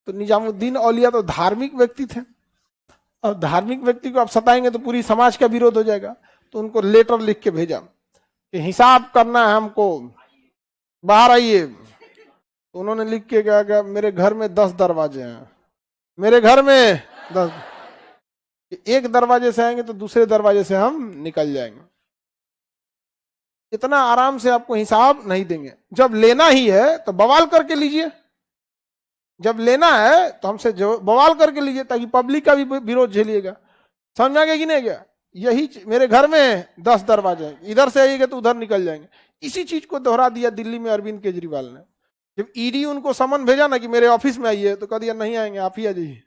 तो निजामुद्दीन औलिया तो धार्मिक व्यक्ति थे, और धार्मिक व्यक्ति को आप सताएंगे तो पूरी समाज का विरोध हो जाएगा। तो उनको लेटर लिख के भेजा कि हिसाब करना है हमको, बाहर आइए। तो उन्होंने लिख के कहा, मेरे घर में 10 दरवाजे हैं, मेरे घर में 10, एक दरवाजे से आएंगे तो दूसरे दरवाजे से हम निकल जाएंगे, इतना आराम से आपको हिसाब नहीं देंगे। जब लेना ही है तो बवाल करके लीजिए, जब लेना है तो हमसे बवाल करके लीजिए, ताकि पब्लिक का भी विरोध झेलिएगा। समझ में आ गया कि नहीं गया? यही मेरे घर में 10 दरवाजे हैं, इधर से आइएगा तो उधर निकल जाएंगे। इसी चीज को दोहरा दिया दिल्ली में अरविंद केजरीवाल ने। जब ईडी उनको समन भेजा ना कि मेरे ऑफिस में आइए, तो कह दिया नहीं आएंगे, आप ही आ जाइए।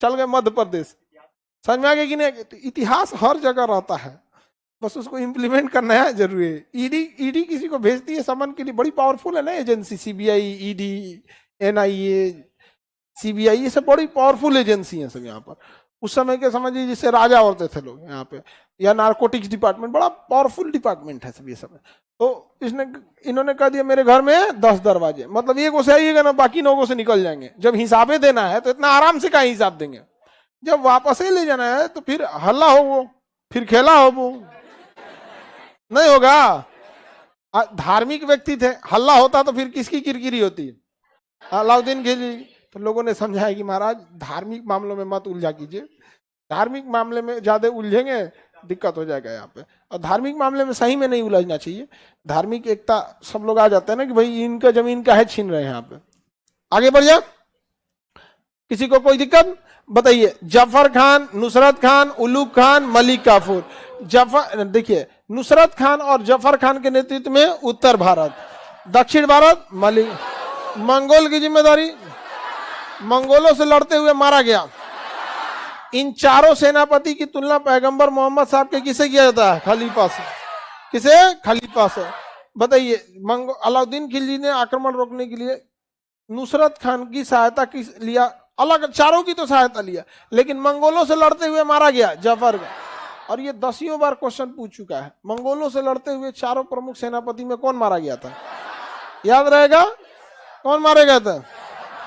चल गए मध्य प्रदेश। समझ में आ गया कि नहीं? तो इतिहास हर जगह रहता है, बस उसको इम्प्लीमेंट करना है जरूरी है। ईडी किसी को भेजती है समन के लिए, बड़ी पावरफुल है ना agency. CBI, ED, NIA, CBI, ये सब बड़ी पावरफुल एजेंसी है सब यहाँ पर। उस समय के समझिए जिससे राजा होते थे लोग यहाँ पे, या नारकोटिक्स डिपार्टमेंट, बड़ा पावरफुल डिपार्टमेंट है सब ये सब। तो इन्होंने कह दिया मेरे घर में 10 दरवाजे, मतलब एक से आइएगा ना, बाकी 9 से निकल जाएंगे। जब हिसाबे देना है तो इतना आराम से कहीं हिसाब देंगे, जब वापस ही ले जाना है तो फिर हल्ला हो, वो फिर खेला हो, वो नहीं होगा। धार्मिक व्यक्ति थे, हल्ला होता तो फिर किसकी किरकिरी होती? अलाउद्दीन खिलजी। तो लोगों ने समझाया कि महाराज धार्मिक मामलों में मत उलझा कीजिए, धार्मिक मामले में ज्यादा उलझेंगे दिक्कत हो जाएगा यहाँ पे। और धार्मिक मामले में सही में नहीं उलझना चाहिए। धार्मिक एकता, सब लोग आ जाते हैं ना कि भाई इनका जमीन का है छीन रहे हैं यहाँ पे। आगे बढ़ जाए, किसी को कोई दिक्कत? बताइए। जफर खान, नुसरत खान, उल्लू खान, मलिक काफूर। देखिए, नुसरत खान और जफर खान के नेतृत्व में उत्तर भारत, दक्षिण भारत मलिक। मंगोल की जिम्मेदारी, मंगोलों से लड़ते हुए मारा गया। इन चारों सेनापति की तुलना पैगंबर मोहम्मद साहब के किसे किया जाता है? खलीफा से। किसे? खलीफा से। बताइए, अलाउद्दीन खिलजी ने आक्रमण रोकने के लिए नुसरत खान की सहायता की लिया, अलग चारों की तो सहायता लिया, लेकिन मंगोलों से लड़ते हुए मारा गया जफर का। और ये 10वीं बार क्वेश्चन पूछ चुका है, मंगोलों से लड़ते हुए चारों प्रमुख सेनापति में कौन मारा गया था? याद रहेगा? कौन मारे गया था?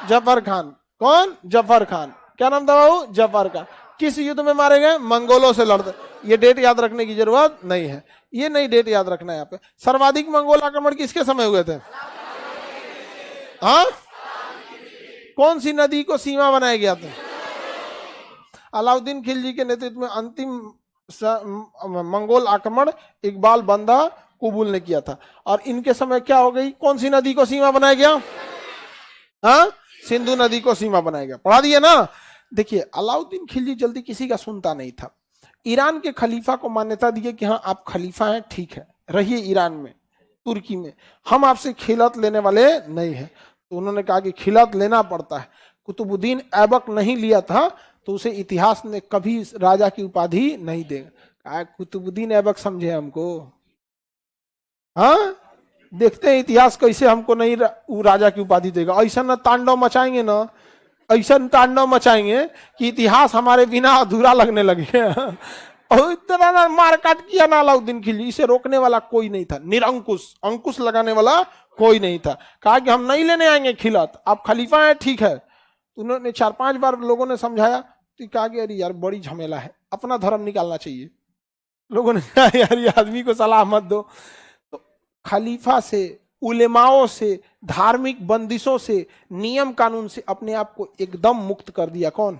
जफर खान। कौन? जफर खान। क्या नाम था बाबू? जफर का। किस युद्ध में मारे गए? मंगोलों से लड़ते। ये डेट याद रखने की जरूरत नहीं है, ये नई डेट याद रखना है यहाँ पे। सर्वाधिक मंगोल आक्रमण किसके समय हुए थे? हाँ, कौन सी नदी को सीमा बनाया गया था? अलाउद्दीन खिलजी के नेतृत्व में अंतिम मंगोल आक्रमण इकबाल बंदा कुबुल ने किया था। और इनके समय क्या हो गई? कौन सी नदी को सीमा बनाया गया? हाँ, सिंधु नदी को सीमा बनाया गया। पढ़ा दिया ना। देखिए, अलाउद्दीन खिलजी जल्दी किसी का सुनता नहीं था। ईरान के खलीफा को मान्यता दी कि हाँ आप खलीफा हैं, ठीक है, रहिए ईरान में, तुर्की में, हम आपसे खिलत लेने वाले नहीं है। तो उन्होंने कहा कि खिलत लेना पड़ता है। कुतुबुद्दीन ऐबक नहीं लिया था तो उसे इतिहास ने कभी राजा की उपाधि नहीं देगा। कहा कुतुबुद्दीन ऐबक समझे हमको, हाँ देखते हैं इतिहास कैसे हमको नहीं राजा की उपाधि देगा। ऐसा ना तांडव मचाएंगे ना, ऐसा तांडव मचाएंगे कि इतिहास हमारे बिना अधूरा लगने लगे। और इतना ना मारकाट किया ना अलाउद्दीन खिलजी, इसे रोकने वाला कोई नहीं था, निरंकुश अंकुश लगाने वाला कोई नहीं था। कहा कि हम नहीं लेने आएंगे खिलत, आप खलीफा हैं ठीक है। उन्होंने 4-5 बार लोगों ने समझाया तो कहा कि अरे यार बड़ी झमेला है, अपना धर्म निकालना चाहिए। लोगों ने कहा यार ये आदमी को सलाह मत दो। तो खलीफा से, उलेमाओं से, धार्मिक बंदिशों से, नियम कानून से अपने आप को एकदम मुक्त कर दिया। कौन?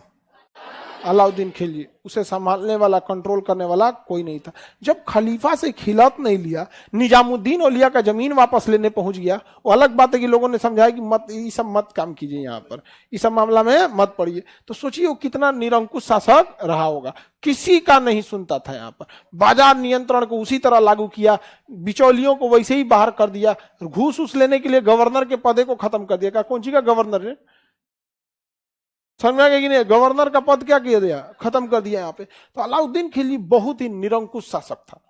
अलाउद्दीन खिलजी। उसे संभालने वाला, कंट्रोल करने वाला कोई नहीं था। जब खलीफा से खिलाफ नहीं लिया, निजामुद्दीन औलिया का जमीन वापस लेने पहुंच गया, वो अलग बात है कि लोगों ने समझाया कि मत ये सब मत काम कीजिए, यहाँ पर इस सब मामला में मत पड़िए। तो सोचिए वो कितना निरंकुश शासक रहा होगा, किसी का नहीं सुनता था। यहाँ पर बाजार नियंत्रण को उसी तरह लागू किया, बिचौलियों को वैसे ही बाहर कर दिया, घूस उस लेने के लिए गवर्नर के पदे को खत्म कर दिया। कौन सी का गवर्नर है, समझ में आ गया कि नहीं? गवर्नर का पद क्या किया दिया, खत्म कर दिया यहाँ पे। तो अलाउद्दीन खिलजी बहुत ही निरंकुश शासक था,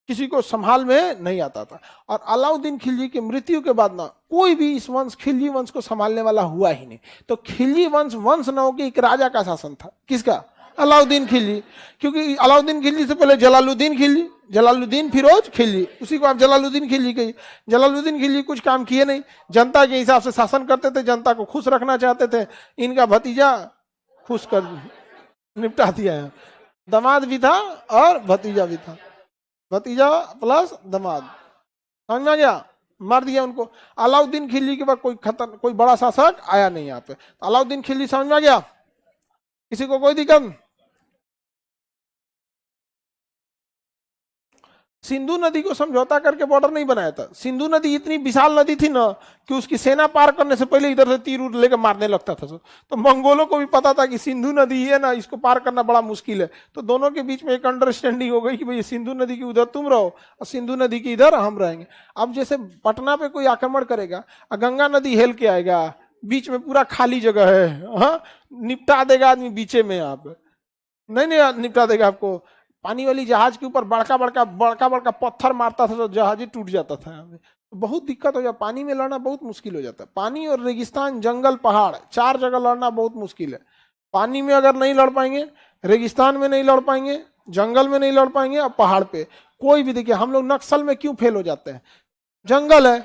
किसी को संभाल में नहीं आता था। और अलाउद्दीन खिलजी की मृत्यु के बाद ना कोई भी इस वंश, खिलजी वंश को संभालने वाला हुआ ही नहीं। तो खिलजी वंश वंश न होकर एक राजा का शासन था। किसका? अलाउद्दीन खिलजी। क्योंकि अलाउद्दीन खिलजी से पहले जलालुद्दीन खिलजी, जलालुद्दीन फिरोज खिलजी, उसी को आप जलालुद्दीन खिलजी कहिए। जलालुद्दीन खिलजी कुछ काम किए नहीं, जनता के हिसाब से शासन करते थे, जनता को खुश रखना चाहते थे। इनका भतीजा खुश कर निपटा दिया है, दामाद भी था और भतीजा भी था, भतीजा प्लस दामाद, समझ में आ गया? मार दिया उनको। अलाउद्दीन खिलजी के बाद कोई बड़ा शासक आया नहीं यहाँ पे। अलाउद्दीन खिलजी, समझ में आ गया? किसी को कोई दिक्कत? सिंधु नदी को समझौता करके बॉर्डर नहीं बनाया था। सिंधु नदी इतनी विशाल नदी थी ना कि उसकी सेना पार करने से पहले इधर से तीर उर लेकर मारने लगता था। तो मंगोलों को भी पता था कि सिंधु नदी है ना, इसको पार करना बड़ा मुश्किल है। तो दोनों के बीच में एक अंडरस्टैंडिंग हो गई कि भाई सिंधु नदी की उधर तुम रहो और सिंधु नदी की इधर हम रहेंगे। अब जैसे पटना पे कोई आक्रमण करेगा, गंगा नदी हेल के आएगा, बीच में पूरा खाली जगह है, हाँ निपटा देगा आदमी बीचे में। आप नहीं निपटा देगा आपको। पानी वाली जहाज के ऊपर बड़का बड़का पत्थर मारता था तो जहाज ही टूट जाता था। तो बहुत दिक्कत हो जाता, पानी में लड़ना बहुत मुश्किल हो जाता है। पानी और रेगिस्तान, जंगल, पहाड़, 4 जगह लड़ना बहुत मुश्किल है। पानी में अगर नहीं लड़ पाएंगे, रेगिस्तान में नहीं लड़ पाएंगे, जंगल में नहीं लड़ पाएंगे और पहाड़ पे कोई भी। देखिए हम लोग नक्सल में क्यों फेल हो जाते हैं? जंगल है,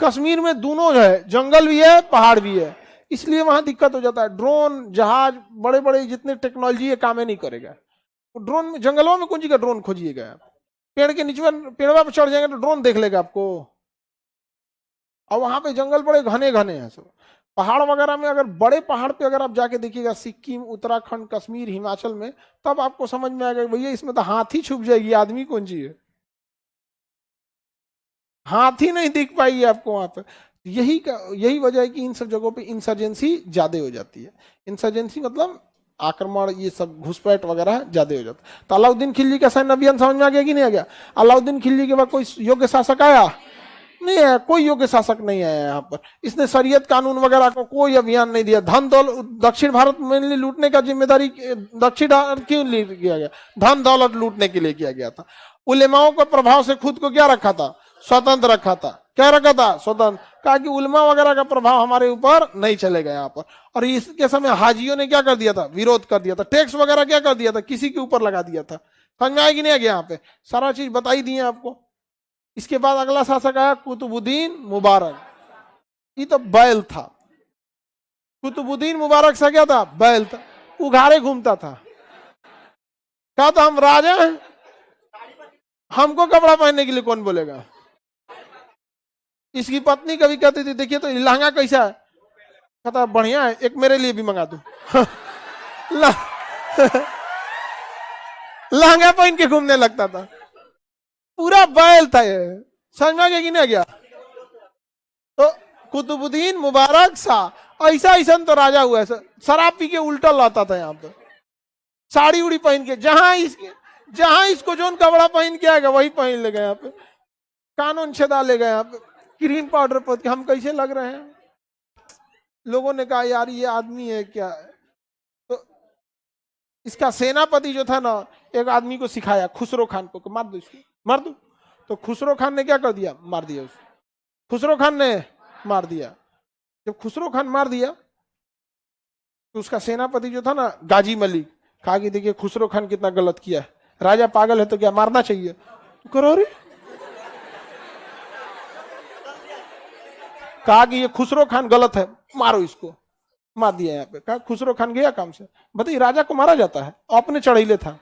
कश्मीर में दोनों है, जंगल भी है पहाड़ भी है, इसलिए वहां दिक्कत हो जाता है। ड्रोन, जहाज, बड़े बड़े जितने टेक्नोलॉजी है काम नहीं करेगा। ड्रोन में, जंगलों में कौन सी का ड्रोन खोजिएगा आप? पेड़ के नीचे पेड़वा पर चढ़ जाएंगे तो ड्रोन देख लेगा आपको। और वहां पे जंगल बड़े घने घने हैं सब। पहाड़ वगैरह में, अगर बड़े पहाड़ पे अगर आप जाके देखिएगा, सिक्किम, उत्तराखंड, कश्मीर, हिमाचल में, तब आपको समझ में आएगा भैया इसमें तो हाथी छुप जाएगी, आदमी कौन सी है? हाथी नहीं दिख पाएगी आपको वहां पे। यही वजह है कि इन सब जगहों पे इंसर्जेंसी ज्यादा हो जाती है। इंसर्जेंसी मतलब आक्रमण, ये सब घुसपैठ वगैरह ज्यादा हो जाता है। तो अलाउद्दीन खिलजी का सैन्य अभियान समझ में आ गया कि नहीं आ गया? अलाउद्दीन खिलजी के बाद कोई योग्य शासक आया नहीं है, कोई योग्य शासक नहीं आया यहाँ पर। इसने शरीयत कानून वगैरह को कोई अभियान नहीं दिया। धन दौलत, दक्षिण भारत में लूटने का जिम्मेदारी दक्षिण क्यों किया गया? धन दौलत लूटने के लिए किया गया था। उलेमाओं के प्रभाव से खुद को क्या रखा था? स्वतंत्र रखा था। क्या रखा था? स्वतंत्र। कहा कि उलमा वगैरह का प्रभाव हमारे ऊपर नहीं चलेगा यहाँ पर। और इसके समय हाजियों ने क्या कर दिया था? विरोध कर दिया था। टैक्स वगैरह क्या कर दिया था? किसी के ऊपर लगा दिया था। समझ में आएगी नहीं आ गया? यहाँ पे सारा चीज बताई दी है आपको। इसके बाद अगला शासक आया कुतुबुद्दीन मुबारक। ये तो बैल था। कुतुबुद्दीन मुबारक सा क्या था? बैल था, उघारे घूमता था। कहा था हम राजा हैं, हमको कपड़ा पहनने के लिए कौन बोलेगा? इसकी पत्नी कभी कहती थी देखिए तो लहंगा कैसा है? कहता बढ़िया है, एक मेरे लिए भी मंगा दो। लहंगा पहन के घूमने लगता था, पूरा बैल था ये। समझ में आ गया कि नहीं आ गया? तो कुतुबुद्दीन मुबारक शाह ऐसा तो राजा हुआ है, शराब पी के उल्टा लाता था यहाँ पे, साड़ी उड़ी पहन के, जहां इसको जोन कपड़ा पहन के आएगा वही पहन लेगा यहाँ पे। कानून छेदा ले गए आप, क्रीम पाउडर पोत के हम कैसे लग रहे हैं। लोगों ने कहा यार ये आदमी है क्या। तो इसका सेनापति जो था ना, एक आदमी को सिखाया, खुसरो खान को, मार दो इसको, मार दो। तो खुसरो खान ने क्या कर दिया, मार दिया उसको। खुसरो खान ने मार दिया। जब खुसरो खान मार दिया तो उसका सेनापति जो था ना, गाजी मलिक, कहा कि देखिए खुसरो खान कितना गलत किया है, राजा पागल है तो क्या मारना चाहिए। तो करो रे, कहा कि ये खुसरो खान गलत है, मारो इसको, मार दिया। यहाँ पे कहा खुसरो खान गया काम से। बताइए राजा को मारा जाता है, अपने चढ़ैले था।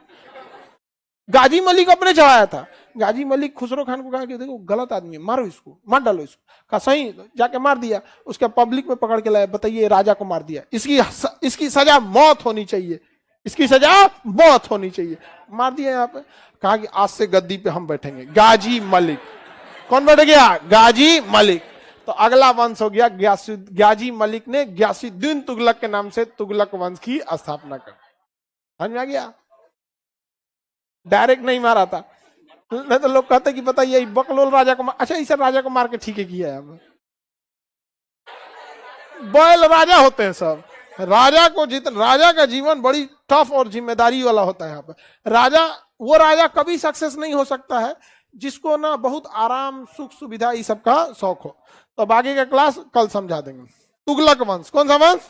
गाजी मलिक अपने चढ़ाया था। गाजी मलिक खुसरो खान को कहा कि देखो गलत आदमी है, मारो इसको, मार डालो इसको। कहा सही, जाके मार दिया। उसके पब्लिक में पकड़ के लाया, बताइए राजा को मार दिया, इसकी सजा मौत होनी चाहिए, इसकी सजा मौत होनी चाहिए। मार दिया यहाँ पे। कहा कि आज से गद्दी पे हम बैठेंगे, गाजी मलिक। कौन बैठ गया, गाजी मलिक। तो अगला वंश हो गया गाजी मलिक ने ग्यासुद्दीन तुगलक के नाम से तुगलक वंश की स्थापना कर। समझ में आ गया। डायरेक्ट नहीं मारा था, नहीं तो लोग कहते कि बताइए बकलोल राजा को अच्छा इसे राजा को मार के ठीक है किया है। बैल राजा होते हैं सब। राजा को राजा का जीवन बड़ी टफ और जिम्मेदारी वाला होता है। यहाँ पे राजा, वो राजा कभी सक्सेस नहीं हो सकता है जिसको ना बहुत आराम सुख सुविधा ये सब का शौक हो। तो बाकी का क्लास कल समझा देंगे। तुगलक वंश, कौन सा वंश,